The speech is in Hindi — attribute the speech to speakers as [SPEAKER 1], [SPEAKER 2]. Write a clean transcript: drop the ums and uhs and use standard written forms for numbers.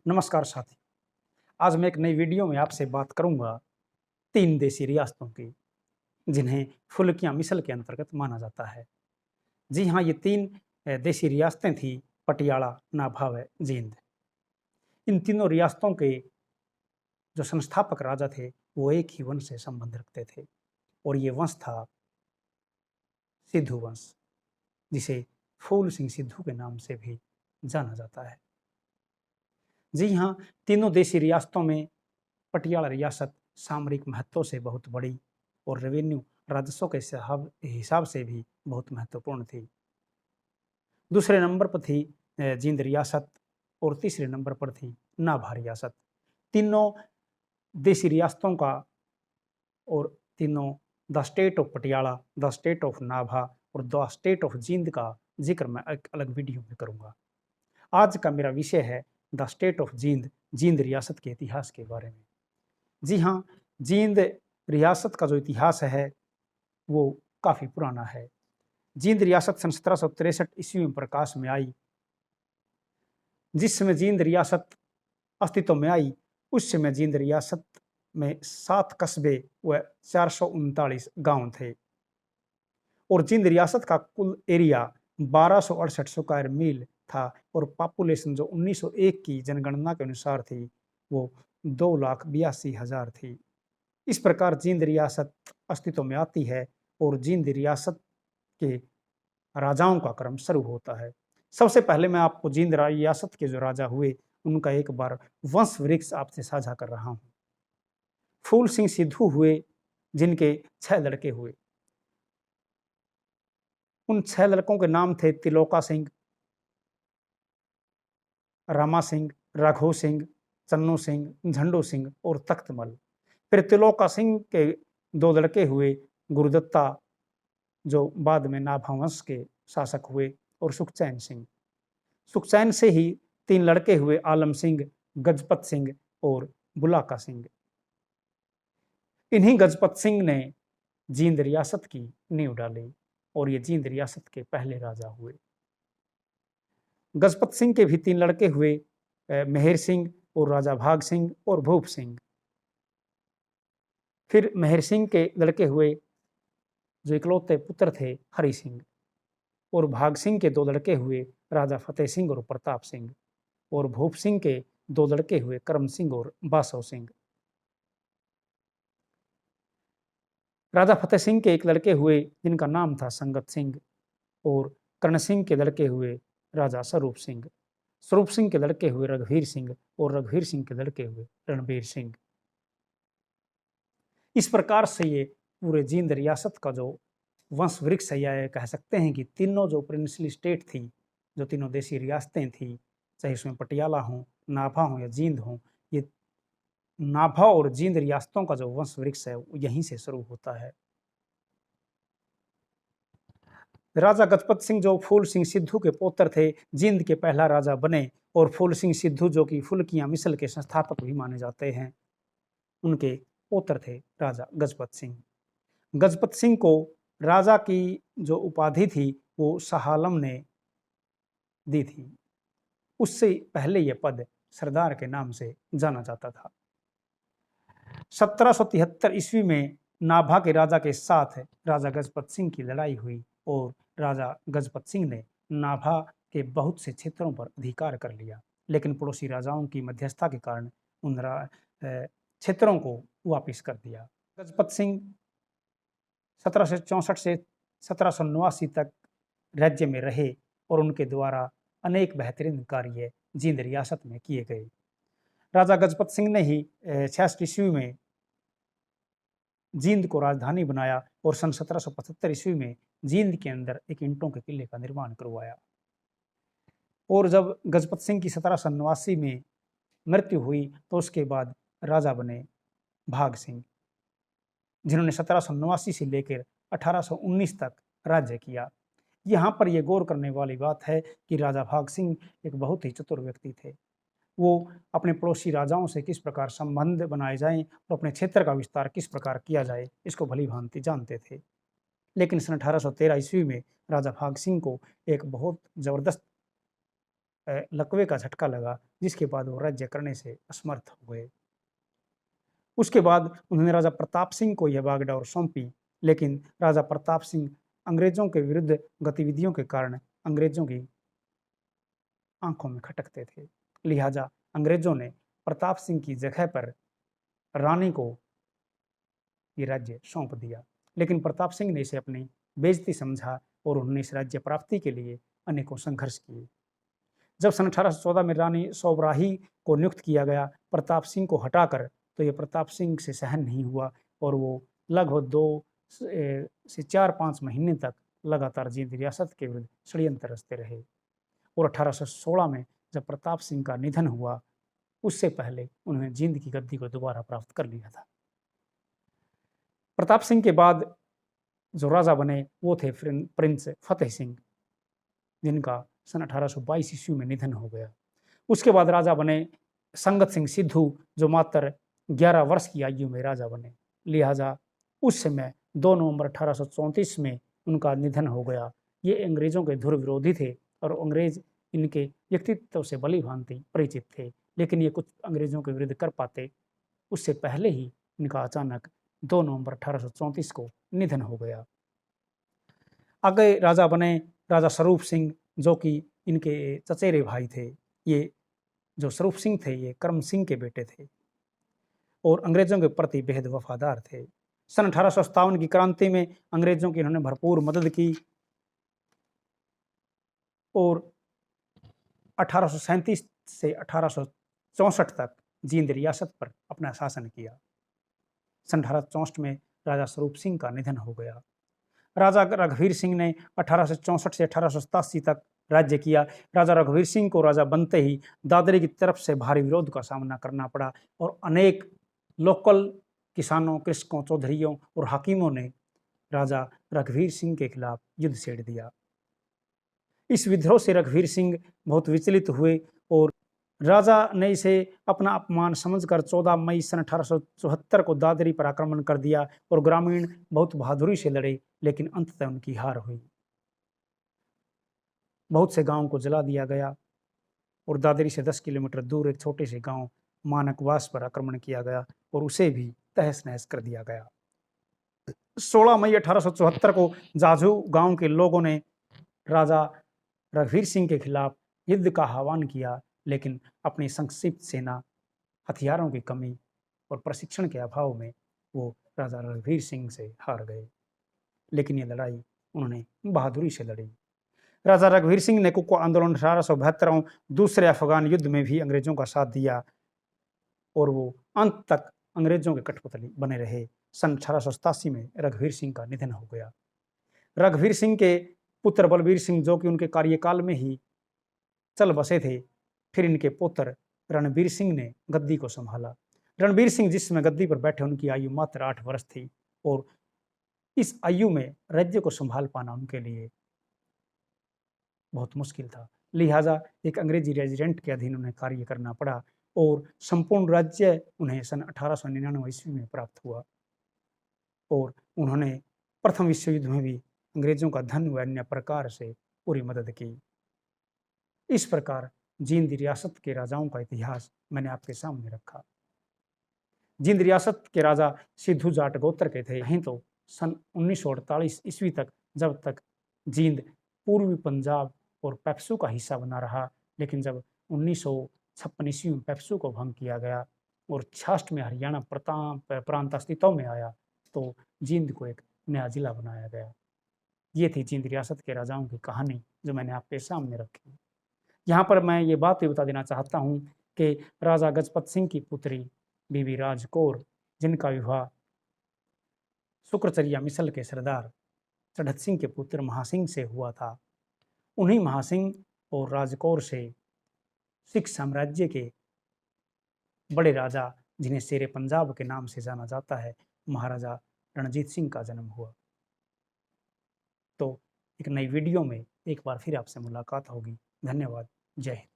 [SPEAKER 1] नमस्कार साथी। आज मैं एक नई वीडियो में आपसे बात करूंगा 3 देसी रियासतों की, जिन्हें फुल्कियाँ मिसल के अंतर्गत माना जाता है। जी हाँ, ये 3 देसी रियासतें थी पटियाला, नाभा व जींद। इन तीनों रियासतों के जो संस्थापक राजा थे, वो एक ही वंश से संबंध रखते थे और ये वंश था सिद्धू वंश, जिसे फूल सिंह सिद्धू के नाम से भी जाना जाता है। जी हाँ, तीनों देसी रियासतों में पटियाला रियासत सामरिक महत्व से बहुत बड़ी और रेवेन्यू राजस्व के हिसाब से भी बहुत महत्वपूर्ण थी। दूसरे नंबर पर थी जींद रियासत और तीसरे नंबर पर थी नाभा रियासत। तीनों देसी रियासतों का और तीनों the state of Patiala, the state of Nabha और द स्टेट ऑफ जींद का जिक्र मैं एक अलग वीडियो में करूंगा। आज का मेरा विषय है the state of Jind, Jind रियासत के इतिहास के बारे में। जी हाँ, जींद रियासत का जो इतिहास है वो काफ़ी पुराना है। जींद रियासत सन 1763 ईस्वी में प्रकाश में आई। जिस समय जींद रियासत अस्तित्व में आई, उस समय जींद रियासत में 7 कस्बे व 439 गांव थे और जींद रियासत का कुल एरिया 1268 स्क्वायर मील था और पॉपुलेशन जो 1901 की जनगणना के अनुसार थी वो 2,82,000 थी। इस प्रकार जींद रियासत अस्तित्व में आती है और जींद रियासत के राजाओं का क्रम शुरू होता है। सबसे पहले मैं आपको जींद रियासत के जो राजा हुए उनका एक बार वंश वृक्ष आपसे साझा कर रहा हूँ। फूल सिंह सिद्धू हुए, जिनके 6 लड़के हुए। उन 6 लड़कों के नाम थे तिलोका सिंह, रामा सिंह, राघो सिंह, चन्नू सिंह, झंडू सिंह और तख्तमल। फिर तिलोका सिंह के 2 लड़के हुए, गुरुदत्ता, जो बाद में नाभा वंश के शासक हुए, और सुखचैन सिंह। सुखचैन से ही 3 लड़के हुए, आलम सिंह, गजपत सिंह और बुलाका सिंह। इन्हीं गजपत सिंह ने जींद रियासत की नींव डाली और ये जींद रियासत के पहले राजा हुए। गजपत सिंह के भी 3 लड़के हुए, मेहर सिंह और राजा भाग सिंह और भूप सिंह। फिर मेहर सिंह के लड़के हुए, जो इकलौते पुत्र थे, हरि सिंह। और भाग सिंह के 2 लड़के हुए, राजा फतेह सिंह और प्रताप सिंह। और भूप सिंह के 2 लड़के हुए, करम सिंह और बासव सिंह। राजा फतेह सिंह के एक लड़के हुए, जिनका नाम था संगत सिंह। और कर्ण सिंह के लड़के हुए, राजा स्वरूप सिंह। स्वरूप सिंह के लड़के हुए, रघुवीर सिंह। और रघुवीर सिंह के लड़के हुए, रणबीर सिंह। इस प्रकार से ये पूरे जींद रियासत का जो वंश वृक्ष है, या कह सकते हैं कि तीनों जो प्रिंसली स्टेट थी, जो तीनों देसी रियासतें थी, चाहे उसमें पटियाला हो, नाभा हो या जींद हो, ये नाभा और जींद रियासतों का जो वंश वृक्ष है वो यहीं से शुरू होता है। राजा गजपत सिंह जो फूल सिंह सिद्धू के पुत्र थे, जींद के पहला राजा बने। और फूल सिंह सिद्धू जो कि फुल्कियां मिसल के संस्थापक भी माने जाते हैं, उनके पुत्र थे राजा गजपत सिंह। गजपत सिंह को राजा की जो उपाधि थी वो शाह आलम ने दी थी। उससे पहले यह पद सरदार के नाम से जाना जाता था। 1773 ईस्वी में नाभा के राजा के साथ राजा गजपत सिंह की लड़ाई हुई और राजा गजपत सिंह ने नाभा के बहुत से क्षेत्रों पर अधिकार कर लिया, लेकिन पड़ोसी राजाओं की मध्यस्थता के कारण उन क्षेत्रों को वापिस कर दिया। गजपत सिंह 1764 से 1789 तक राज्य में रहे और उनके द्वारा अनेक बेहतरीन कार्य जींद रियासत में किए गए। राजा गजपत सिंह ने ही 66 ईस्वी में जींद को राजधानी बनाया और सन 1775 ईस्वी में जींद के अंदर एक ईंटों के किले का निर्माण करवाया। और जब गजपत सिंह की 1789 में मृत्यु हुई तो उसके बाद राजा बने भाग सिंह, जिन्होंने 1789 से लेकर 1819 तक राज्य किया। यहाँ पर यह गौर करने वाली बात है कि राजा भाग सिंह एक बहुत ही चतुर व्यक्ति थे। वो अपने पड़ोसी राजाओं से किस प्रकार संबंध बनाए जाएं और अपने क्षेत्र का विस्तार किस प्रकार किया जाए, इसको भली भांति जानते थे। लेकिन सन 1813 ईस्वी में राजा भाग सिंह को एक बहुत जबरदस्त लकवे का झटका लगा, जिसके बाद वो राज्य करने से असमर्थ हो गए। उसके बाद उन्होंने राजा प्रताप सिंह को यह बागडोर सौंपी, लेकिन राजा प्रताप सिंह अंग्रेजों के विरुद्ध गतिविधियों के कारण अंग्रेजों की आंखों में खटकते थे। लिहाजा अंग्रेजों ने प्रताप सिंह की जगह पर रानी को ये राज्य सौंप दिया, लेकिन प्रताप सिंह ने इसे अपनी बेइज्जती समझा और उन्होंने इस राज्य प्राप्ति के लिए अनेकों संघर्ष किए। जब सन 1814 में रानी सौबराही को नियुक्त किया गया प्रताप सिंह को हटाकर, तो ये प्रताप सिंह से सहन नहीं हुआ और वो लगभग 2 से 4-5 महीने तक लगातार जींद रियासत के विरुद्ध षड्यंत्र रचते रहे। और 1816 में जब प्रताप सिंह का निधन हुआ, उससे पहले उन्होंने जींद की गद्दी को दोबारा प्राप्त कर लिया था। प्रताप सिंह के बाद जो राजा बने वो थे प्रिंस फतेह सिंह, जिनका सन 1822 ईस्वी में निधन हो गया। उसके बाद राजा बने संगत सिंह सिद्धू, जो मात्र 11 वर्ष की आयु में राजा बने। लिहाजा उस समय 2 नवंबर 1834 में उनका निधन हो गया। ये अंग्रेजों के धुर विरोधी थे और अंग्रेज इनके व्यक्तित्व से भली भांति परिचित थे, लेकिन ये कुछ अंग्रेजों के विरुद्ध कर पाते उससे पहले ही इनका अचानक 2 नवंबर 1834 को निधन हो गया। आगे राजा बने राजा स्वरूप सिंह, जो कि इनके चचेरे भाई थे। ये जो स्वरूप सिंह थे ये करम सिंह के बेटे थे और अंग्रेजों के प्रति बेहद वफादार थे। सन 1857 की क्रांति में अंग्रेजों की इन्होंने भरपूर मदद की और 1837 से 1864 तक जींद रियासत पर अपना शासन किया। सन 1864 में राजा स्वरूप सिंह का निधन हो गया। राजा रघुवीर सिंह ने 1864 से 1887 तक राज्य किया। राजा रघुवीर सिंह को राजा बनते ही दादरी की तरफ से भारी विरोध का सामना करना पड़ा और अनेक लोकल किसानों, कृषकों, चौधरियों और हाकिमों ने राजा रघुवीर सिंह के खिलाफ युद्ध छेड़ दिया। इस विद्रोह से रघुवीर सिंह बहुत विचलित हुए और राजा ने इसे अपना अपमान समझकर 14 मई सन 1874 को दादरी पर आक्रमण कर दिया और ग्रामीण बहुत बहादुरी से लड़े, लेकिन अंततः उनकी हार हुई। बहुत से गांवों को जला दिया गया और दादरी से 10 किलोमीटर दूर एक छोटे से गांव मानकवास पर आक्रमण किया गया और उसे भी तहस नहस कर दिया गया। 16 मई 1874 को जाजू गांव के लोगों ने राजा रघुवीर सिंह के खिलाफ युद्ध का आह्वान किया, लेकिन अपनी संक्षिप्त सेना, हथियारों की कमी और प्रशिक्षण के अभाव में वो राजा रघुवीर सिंह से हार गए। लेकिन ये लड़ाई उन्होंने बहादुरी से लड़ी। राजा रघुवीर सिंह ने कुको आंदोलन 1872 और दूसरे अफगान युद्ध में भी अंग्रेजों का साथ दिया और वो अंत तक अंग्रेजों के कठपुतली बने रहे। सन 1887 में रघुवीर सिंह का निधन हो गया। रघुवीर सिंह के पुत्र बलबीर सिंह, जो कि उनके कार्यकाल में ही चल बसे थे, फिर इनके पुत्र रणबीर सिंह ने गद्दी को संभाला। रणबीर सिंह जिस समय गद्दी पर बैठे उनकी आयु मात्र 8 वर्ष थी और इस आयु में राज्य को संभाल पाना उनके लिए बहुत मुश्किल था। लिहाजा एक अंग्रेजी रेजिडेंट के अधीन उन्हें कार्य करना पड़ा और संपूर्ण राज्य उन्हें सन 1899 ईस्वी में प्राप्त हुआ और उन्होंने प्रथम विश्व युद्ध में भी अंग्रेजों का धन व अन्य प्रकार से पूरी मदद की। इस प्रकार जींद रियासत के राजाओं का इतिहास मैंने आपके सामने रखा। जींद रियासत के राजा सिद्धू जाट गोत्र के थे। यहीं तो सन 1948 ईस्वी तक, जब तक जींद पूर्वी पंजाब और पेप्सू का हिस्सा बना रहा, लेकिन जब 1956 ईस्वी में पेप्सू को भंग किया गया और 66 में हरियाणा प्रांत अस्तित्व में आया, तो जींद को एक नया जिला बनाया गया। ये थी जींद रियासत के राजाओं की कहानी जो मैंने आपके सामने रखी। यहाँ पर मैं ये बात भी बता देना चाहता हूँ कि राजा गजपत सिंह की पुत्री बीबी राज कौर, जिनका विवाह शुक्रचर्या मिसल के सरदार चढ़त सिंह के पुत्र महासिंह से हुआ था, उन्हीं महासिंह और राजकौर से सिख साम्राज्य के बड़े राजा, जिन्हें शेरे पंजाब के नाम से जाना जाता है, महाराजा रणजीत सिंह का जन्म हुआ। तो एक नई वीडियो में एक बार फिर आपसे मुलाकात होगी। धन्यवाद। जय हिंद।